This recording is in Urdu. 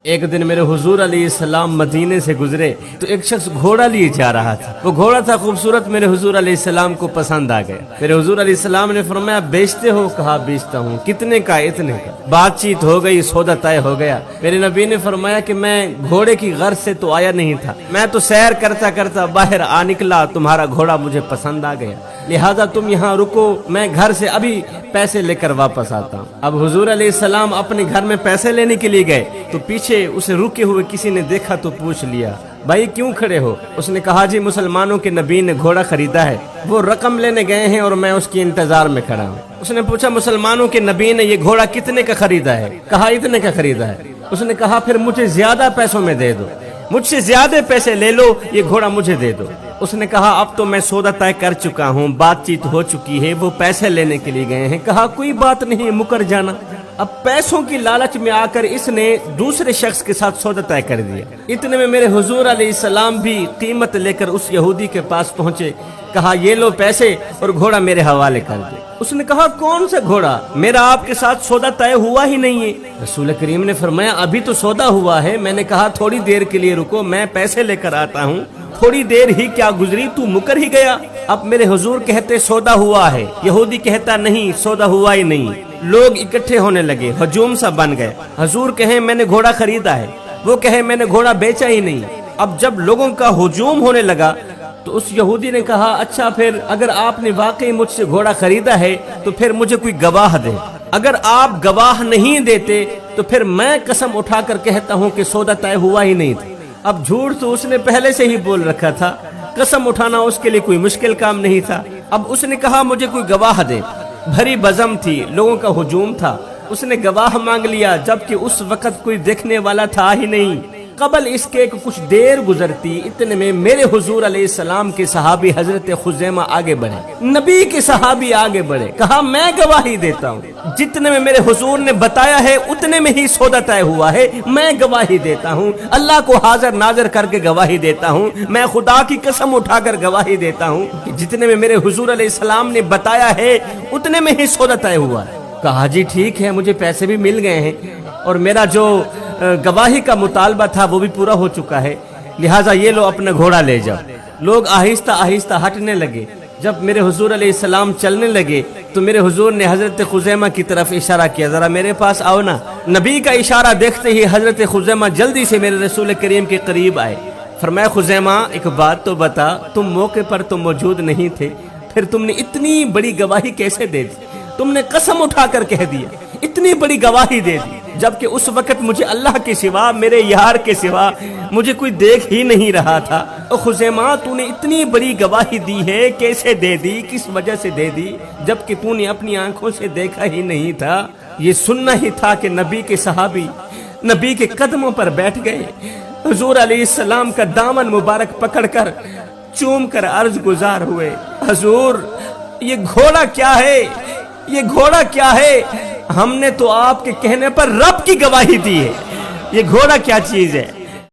ایک دن میرے حضور علیہ السلام مدینے سے گزرے تو ایک شخص گھوڑا لیے جا رہا تھا. وہ گھوڑا تھا خوبصورت, میرے حضور علیہ السلام کو پسند آ گیا. میرے حضور علیہ السلام نے فرمایا بیچتے ہو؟ کہا بیچتا ہوں. کتنے کا؟ اتنے کا. بات چیت ہو گئی, سودا طے ہو گیا. میرے نبی نے فرمایا کہ میں گھوڑے کی غرض سے تو آیا نہیں تھا, میں تو سیر کرتا کرتا باہر آ نکلا, تمہارا گھوڑا مجھے پسند آ گیا, لہذا تم یہاں رکو, میں گھر سے ابھی پیسے لے کر واپس آتا ہوں. اب حضور علیہ السلام اپنے گھر میں پیسے لینے کے لیے گئے تو پیچھے اسے رکے ہوئے کسی نے دیکھا تو پوچھ لیا, بھائی کیوں کھڑے ہو؟ اس نے کہا جی مسلمانوں کے نبی نے گھوڑا خریدا ہے, وہ رقم لینے گئے ہیں اور میں اس کی انتظار میں کھڑا ہوں. اس نے پوچھا مسلمانوں کے نبی نے یہ گھوڑا کتنے کا خریدا ہے؟ کہا اتنے کا خریدا ہے. اس نے کہا پھر مجھے زیادہ پیسوں میں دے دو, مجھ سے زیادہ پیسے لے لو, یہ گھوڑا مجھے دے دو. اس نے کہا اب تو میں سودا طے کر چکا ہوں, بات چیت ہو چکی ہے, وہ پیسے لینے کے لیے گئے ہیں. کہا کوئی بات نہیں, مکر جانا. اب پیسوں کی لالچ میں آ کر اس نے دوسرے شخص کے ساتھ سودا طے کر دیا. اتنے میں میرے حضور علیہ السلام بھی قیمت لے کر اس یہودی کے پاس پہنچے. کہا یہ لو پیسے اور گھوڑا میرے حوالے کر دے. اس نے کہا کون سا گھوڑا؟ میرا آپ کے ساتھ سودا طے ہوا ہی نہیں ہے. رسول کریم نے فرمایا ابھی تو سودا ہوا ہے. میں نے کہا تھوڑی دیر کے لیے رکو, میں پیسے لے کر آتا ہوں. تھوڑی دیر ہی کیا گزری, تو مکر ہی گیا. اب میرے حضور کہتے سودا ہوا ہے, یہودی کہتا نہیں سودا ہوا ہی نہیں. لوگ اکٹھے ہونے لگے, ہجوم سا بن گئے. حضور کہیں میں نے گھوڑا خریدا ہے, وہ کہے میں نے گھوڑا بیچا ہی نہیں. اب جب لوگوں کا ہجوم ہونے لگا تو اس یہودی نے کہا اچھا پھر اگر آپ نے واقعی مجھ سے گھوڑا خریدا ہے تو پھر مجھے کوئی گواہ دے. اگر آپ گواہ نہیں دیتے تو پھر میں قسم اٹھا کر کہتا ہوں کہ سودا طے ہوا ہی نہیں تھا. اب جھوٹ تو اس نے پہلے سے ہی بول رکھا تھا, قسم اٹھانا اس کے لیے کوئی مشکل کام نہیں تھا. اب اس نے کہا مجھے کوئی گواہ دے. بھری بزم تھی, لوگوں کا ہجوم تھا. اس نے گواہ مانگ لیا جبکہ اس وقت کوئی دیکھنے والا تھا ہی نہیں. قبل اس کے کچھ دیر گزرتی, اتنے میں میرے حضور علیہ السلام کے صحابی حضرت خزیمہ آگے بڑھے. نبی کے صحابی آگے بڑھے, کہا میں گواہی دیتا ہوں. جتنے میں میرے حضور نے بتایا ہے اتنے میں ہی سودا طے ہوا ہے, میں گواہی دیتا ہوں. اللہ کو حاضر ناظر کر کے گواہی دیتا ہوں. میں خدا کی قسم اٹھا کر گواہی دیتا ہوں کہ جتنے میں میرے حضور علیہ السلام نے بتایا ہے اتنے میں ہی سودا طے ہوا ہے. کہا جی ٹھیک ہے, مجھے پیسے بھی مل گئے ہیں اور میرا جو گواہی کا مطالبہ تھا وہ بھی پورا ہو چکا ہے, لہٰذا یہ لو اپنا گھوڑا لے جاؤ. لوگ آہستہ آہستہ ہٹنے لگے. جب میرے حضور علیہ السلام چلنے لگے تو میرے حضور نے حضرت خزیمہ کی طرف اشارہ کیا, ذرا میرے پاس آؤ نا. نبی کا اشارہ دیکھتے ہی حضرت خزیمہ جلدی سے میرے رسول کریم کے قریب آئے. فرمایا خزیمہ ایک بات تو بتا, تم موقع پر تو موجود نہیں تھے, پھر تم نے اتنی بڑی گواہی کیسے دے دی؟ تم نے قسم اٹھا کر کہہ دیا, اتنی بڑی گواہی دے دی, جبکہ اس وقت مجھے اللہ کے سوا, میرے یار کے سوا مجھے کوئی دیکھ ہی نہیں رہا تھا. او خزیمہ تو نے اتنی بڑی گواہی دی ہے, کیسے دے دی, کس وجہ سے دے دی, جبکہ تو نے اپنی آنکھوں سے دیکھا ہی نہیں تھا؟ یہ سننا ہی تھا کہ نبی کے صحابی نبی کے قدموں پر بیٹھ گئے, حضور علیہ السلام کا دامن مبارک پکڑ کر چوم کر عرض گزار ہوئے, حضور یہ گھوڑا کیا ہے, یہ گھوڑا کیا ہے؟ ہم نے تو آپ کے کہنے پر رب کی گواہی دی ہے, یہ گھوڑا کیا چیز ہے؟